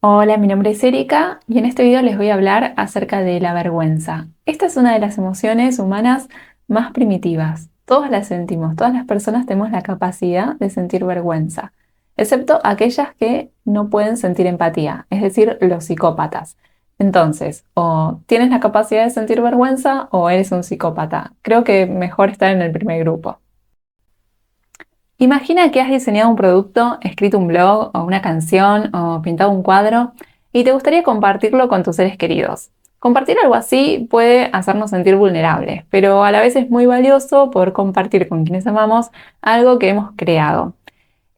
Hola, mi nombre es Erika y en este video les voy a hablar acerca de la vergüenza. Esta es una de las emociones humanas más primitivas. Todos la sentimos, todas las personas tenemos la capacidad de sentir vergüenza, excepto aquellas que no pueden sentir empatía, es decir, los psicópatas. Entonces, o tienes la capacidad de sentir vergüenza o eres un psicópata. Creo que mejor estar en el primer grupo. Imagina que has diseñado un producto, escrito un blog o una canción o pintado un cuadro y te gustaría compartirlo con tus seres queridos. Compartir algo así puede hacernos sentir vulnerables, pero a la vez es muy valioso poder compartir con quienes amamos algo que hemos creado.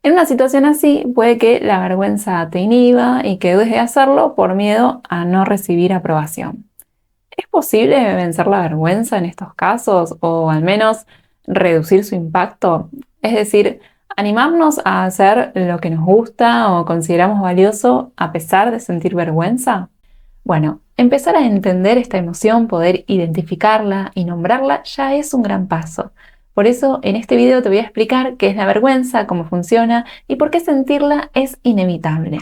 En una situación así puede que la vergüenza te inhiba y que dudes de hacerlo por miedo a no recibir aprobación. ¿Es posible vencer la vergüenza en estos casos o al menos reducir su impacto? Es decir, animarnos a hacer lo que nos gusta o consideramos valioso a pesar de sentir vergüenza. Bueno, empezar a entender esta emoción, poder identificarla y nombrarla ya es un gran paso. Por eso en este video te voy a explicar qué es la vergüenza, cómo funciona y por qué sentirla es inevitable.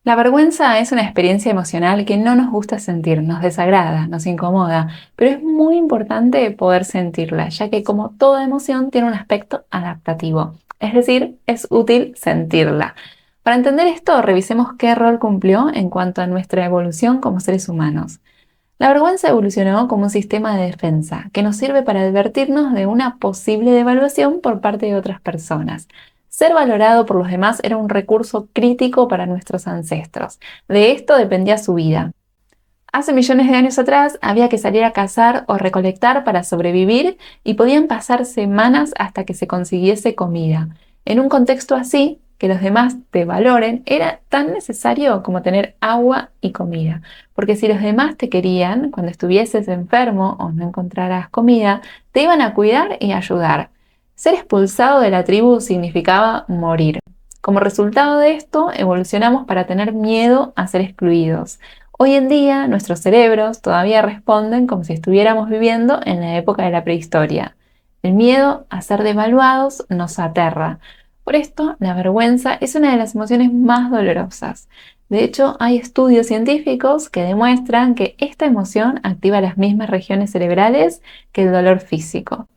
La vergüenza es una experiencia emocional que no nos gusta sentir, nos desagrada, nos incomoda, pero es muy importante poder sentirla, ya que como toda emoción tiene un aspecto adaptativo, es decir, es útil sentirla. Para entender esto, revisemos qué rol cumplió en cuanto a nuestra evolución como seres humanos. La vergüenza evolucionó como un sistema de defensa que nos sirve para advertirnos de una posible devaluación por parte de otras personas. Ser valorado por los demás era un recurso crítico para nuestros ancestros. De esto dependía su vida. Hace millones de años atrás había que salir a cazar o recolectar para sobrevivir y podían pasar semanas hasta que se consiguiese comida. En un contexto así, que los demás te valoren era tan necesario como tener agua y comida, porque si los demás te querían, cuando estuvieses enfermo o no encontraras comida, te iban a cuidar y ayudar. Ser expulsado de la tribu significaba morir. Como resultado de esto, evolucionamos para tener miedo a ser excluidos. Hoy en día, nuestros cerebros todavía responden como si estuviéramos viviendo en la época de la prehistoria. El miedo a ser devaluados nos aterra. Por esto, la vergüenza es una de las emociones más dolorosas. De hecho, hay estudios científicos que demuestran que esta emoción activa las mismas regiones cerebrales que el dolor físico.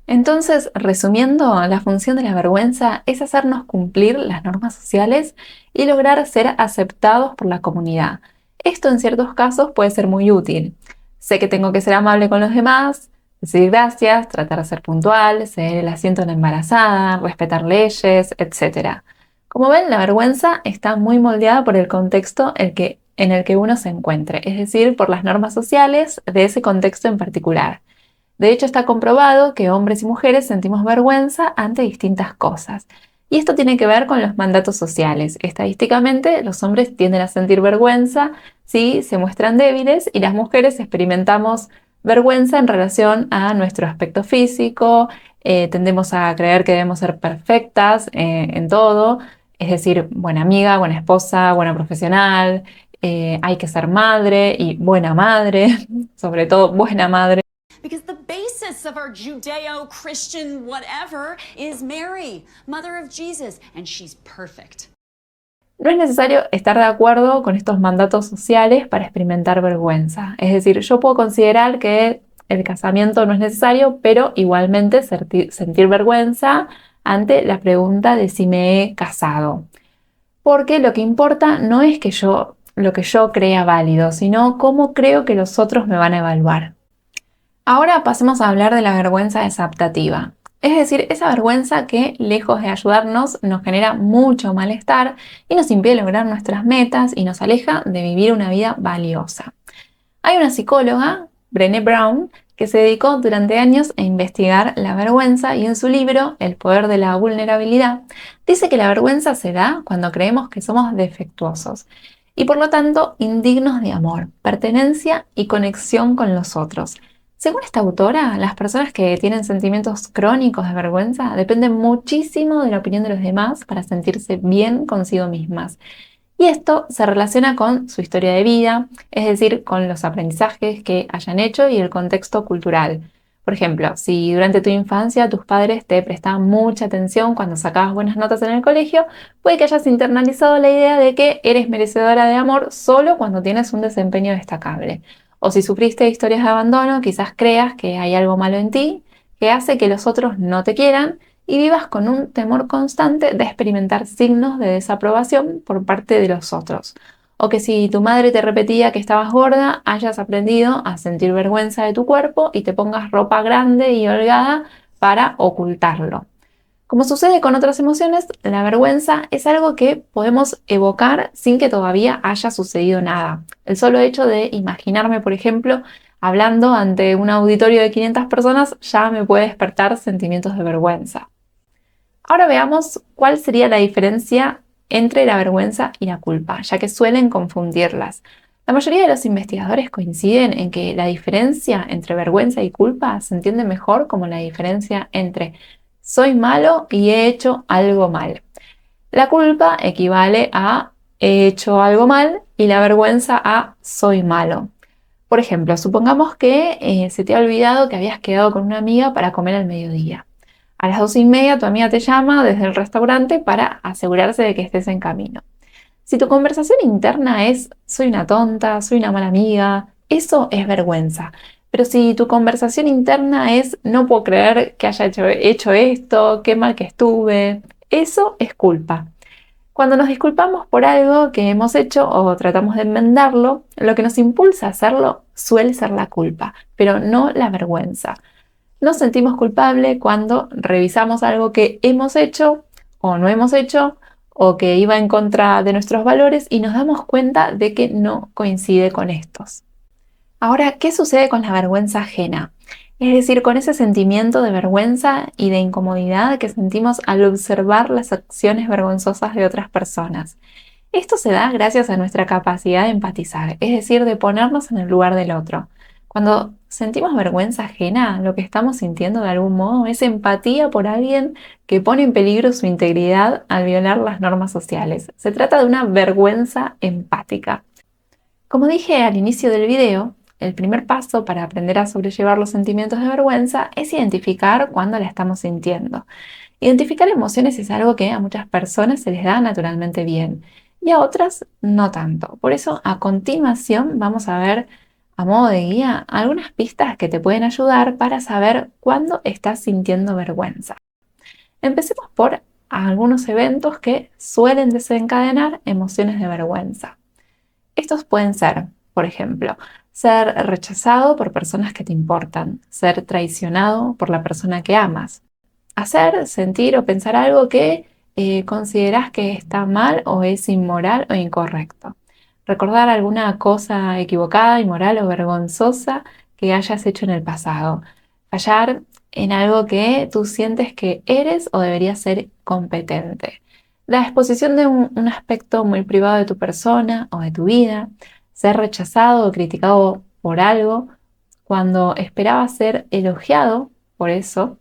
Entonces, resumiendo, la función de la vergüenza es hacernos cumplir las normas sociales y lograr ser aceptados por la comunidad. Esto en ciertos casos puede ser muy útil. Sé que tengo que ser amable con los demás, decir gracias, tratar de ser puntual, ceder el asiento a la embarazada, respetar leyes, etc. Como ven, la vergüenza está muy moldeada por el contexto en el que uno se encuentre, es decir, por las normas sociales de ese contexto en particular. De hecho, está comprobado que hombres y mujeres sentimos vergüenza ante distintas cosas. Y esto tiene que ver con los mandatos sociales. Estadísticamente, los hombres tienden a sentir vergüenza si se muestran débiles y las mujeres experimentamos vergüenza en relación a nuestro aspecto físico, tendemos a creer que debemos ser perfectas en todo, es decir, buena amiga, buena esposa, buena profesional, hay que ser madre y buena madre, sobre todo buena madre. Because the basis of our Judeo-Christian whatever is Mary, mother of Jesus, and she's perfect. No es necesario estar de acuerdo con estos mandatos sociales para experimentar vergüenza. Es decir, yo puedo considerar que el casamiento no es necesario, pero igualmente sentir vergüenza ante la pregunta de si me he casado. Porque lo que importa no es lo que yo crea válido, sino cómo creo que los otros me van a evaluar. Ahora pasemos a hablar de la vergüenza desadaptativa. Es decir, esa vergüenza que, lejos de ayudarnos, nos genera mucho malestar y nos impide lograr nuestras metas y nos aleja de vivir una vida valiosa. Hay una psicóloga, Brené Brown, que se dedicó durante años a investigar la vergüenza y en su libro El poder de la vulnerabilidad dice que la vergüenza se da cuando creemos que somos defectuosos y por lo tanto indignos de amor, pertenencia y conexión con los otros. Según esta autora, las personas que tienen sentimientos crónicos de vergüenza dependen muchísimo de la opinión de los demás para sentirse bien consigo mismas. Y esto se relaciona con su historia de vida, es decir, con los aprendizajes que hayan hecho y el contexto cultural. Por ejemplo, si durante tu infancia tus padres te prestaban mucha atención cuando sacabas buenas notas en el colegio, puede que hayas internalizado la idea de que eres merecedora de amor solo cuando tienes un desempeño destacable. O si sufriste historias de abandono, quizás creas que hay algo malo en ti que hace que los otros no te quieran y vivas con un temor constante de experimentar signos de desaprobación por parte de los otros. O que si tu madre te repetía que estabas gorda, hayas aprendido a sentir vergüenza de tu cuerpo y te pongas ropa grande y holgada para ocultarlo. Como sucede con otras emociones, la vergüenza es algo que podemos evocar sin que todavía haya sucedido nada. El solo hecho de imaginarme, por ejemplo, hablando ante un auditorio de 500 personas ya me puede despertar sentimientos de vergüenza. Ahora veamos cuál sería la diferencia entre la vergüenza y la culpa, ya que suelen confundirlas. La mayoría de los investigadores coinciden en que la diferencia entre vergüenza y culpa se entiende mejor como la diferencia entre soy malo y he hecho algo mal. La culpa equivale a he hecho algo mal y la vergüenza a soy malo. Por ejemplo, supongamos que se te ha olvidado que habías quedado con una amiga para comer al mediodía. A las 2:30 tu amiga te llama desde el restaurante para asegurarse de que estés en camino. Si tu conversación interna es soy una tonta, soy una mala amiga, eso es vergüenza. Pero si tu conversación interna es no puedo creer que haya hecho esto, qué mal que estuve, eso es culpa. Cuando nos disculpamos por algo que hemos hecho o tratamos de enmendarlo, lo que nos impulsa a hacerlo suele ser la culpa, pero no la vergüenza. Nos sentimos culpables cuando revisamos algo que hemos hecho o no hemos hecho o que iba en contra de nuestros valores y nos damos cuenta de que no coincide con estos. Ahora, ¿qué sucede con la vergüenza ajena? Es decir, con ese sentimiento de vergüenza y de incomodidad que sentimos al observar las acciones vergonzosas de otras personas. Esto se da gracias a nuestra capacidad de empatizar, es decir, de ponernos en el lugar del otro. Cuando sentimos vergüenza ajena, lo que estamos sintiendo de algún modo es empatía por alguien que pone en peligro su integridad al violar las normas sociales. Se trata de una vergüenza empática. Como dije al inicio del video, el primer paso para aprender a sobrellevar los sentimientos de vergüenza es identificar cuándo la estamos sintiendo. Identificar emociones es algo que a muchas personas se les da naturalmente bien y a otras no tanto. Por eso, a continuación vamos a ver a modo de guía algunas pistas que te pueden ayudar para saber cuándo estás sintiendo vergüenza. Empecemos por algunos eventos que suelen desencadenar emociones de vergüenza. Estos pueden ser, por ejemplo, ser rechazado por personas que te importan, ser traicionado por la persona que amas, hacer, sentir o pensar algo que consideras que está mal o es inmoral o incorrecto. Recordar alguna cosa equivocada, inmoral o vergonzosa que hayas hecho en el pasado. Fallar en algo que tú sientes que eres o deberías ser competente. La exposición de un aspecto muy privado de tu persona o de tu vida. Ser rechazado o criticado por algo cuando esperabas ser elogiado por eso.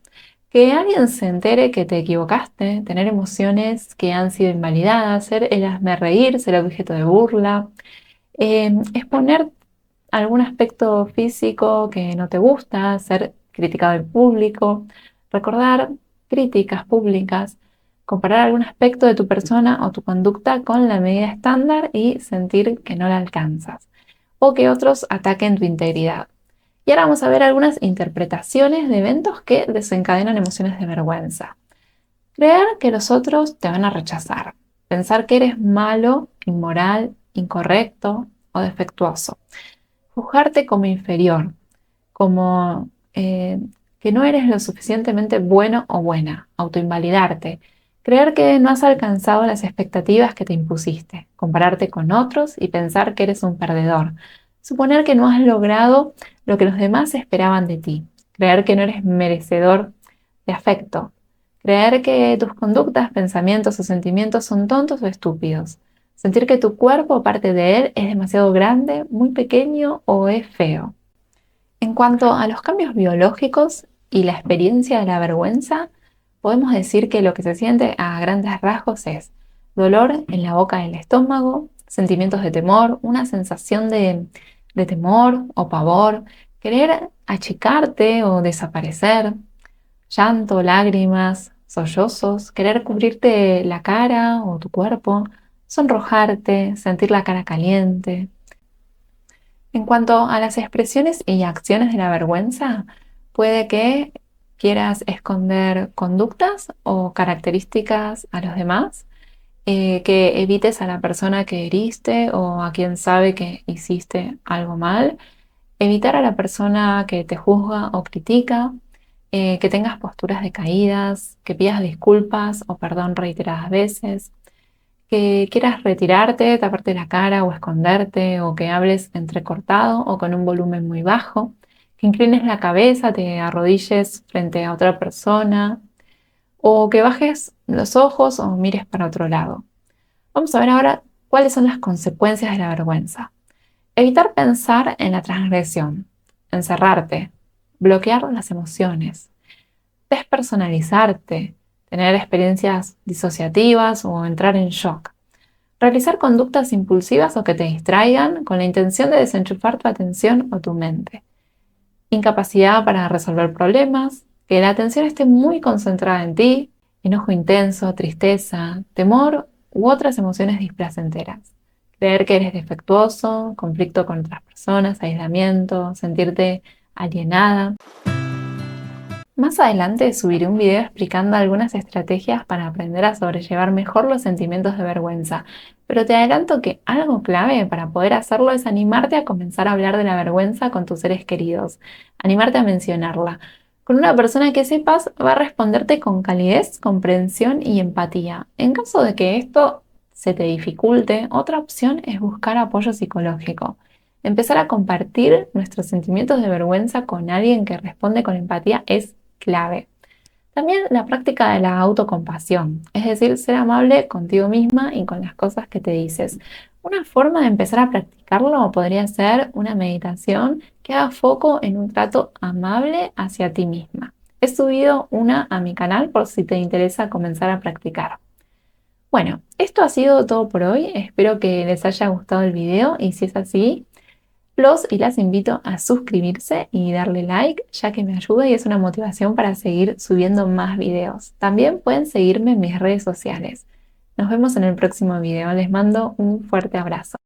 Que alguien se entere que te equivocaste, tener emociones que han sido invalidadas, ser el hazmerreír, ser objeto de burla, exponer algún aspecto físico que no te gusta, ser criticado en público, recordar críticas públicas, comparar algún aspecto de tu persona o tu conducta con la medida estándar y sentir que no la alcanzas, o que otros ataquen tu integridad. Y ahora vamos a ver algunas interpretaciones de eventos que desencadenan emociones de vergüenza. Creer que los otros te van a rechazar. Pensar que eres malo, inmoral, incorrecto o defectuoso. Juzgarte como inferior, como que no eres lo suficientemente bueno o buena. Autoinvalidarte. Creer que no has alcanzado las expectativas que te impusiste. Compararte con otros y pensar que eres un perdedor. Suponer que no has logrado lo que los demás esperaban de ti. Creer que no eres merecedor de afecto. Creer que tus conductas, pensamientos o sentimientos son tontos o estúpidos. Sentir que tu cuerpo o parte de él es demasiado grande, muy pequeño o es feo. En cuanto a los cambios biológicos y la experiencia de la vergüenza, podemos decir que lo que se siente a grandes rasgos es dolor en la boca del estómago, sentimientos de temor, una sensación de temor o pavor, querer achicarte o desaparecer, llanto, lágrimas, sollozos, querer cubrirte la cara o tu cuerpo, sonrojarte, sentir la cara caliente. En cuanto a las expresiones y acciones de la vergüenza, puede que quieras esconder conductas o características a los demás, que evites a la persona que heriste o a quien sabe que hiciste algo mal, evitar a la persona que te juzga o critica, que tengas posturas decaídas, que pidas disculpas o perdón reiteradas veces, que quieras retirarte, taparte la cara o esconderte, o que hables entrecortado o con un volumen muy bajo, que inclines la cabeza, te arrodilles frente a otra persona, o que bajes los ojos o mires para otro lado. Vamos a ver ahora cuáles son las consecuencias de la vergüenza. Evitar pensar en la transgresión, encerrarte, bloquear las emociones, despersonalizarte, tener experiencias disociativas o entrar en shock. Realizar conductas impulsivas o que te distraigan con la intención de desenchufar tu atención o tu mente. Incapacidad para resolver problemas, que la atención esté muy concentrada en ti, enojo intenso, tristeza, temor u otras emociones displacenteras. Creer que eres defectuoso, conflicto con otras personas, aislamiento, sentirte alienada. Más adelante subiré un video explicando algunas estrategias para aprender a sobrellevar mejor los sentimientos de vergüenza, pero te adelanto que algo clave para poder hacerlo es animarte a comenzar a hablar de la vergüenza con tus seres queridos, animarte a mencionarla. Con una persona que sepas va a responderte con calidez, comprensión y empatía. En caso de que esto se te dificulte, otra opción es buscar apoyo psicológico. Empezar a compartir nuestros sentimientos de vergüenza con alguien que responde con empatía es clave. También la práctica de la autocompasión, es decir, ser amable contigo misma y con las cosas que te dices. Una forma de empezar a practicarlo podría ser una meditación que haga foco en un trato amable hacia ti misma. He subido una a mi canal por si te interesa comenzar a practicar. Bueno, esto ha sido todo por hoy. Espero que les haya gustado el video y si es así, los y las invito a suscribirse y darle like, ya que me ayuda y es una motivación para seguir subiendo más videos. También pueden seguirme en mis redes sociales. Nos vemos en el próximo video. Les mando un fuerte abrazo.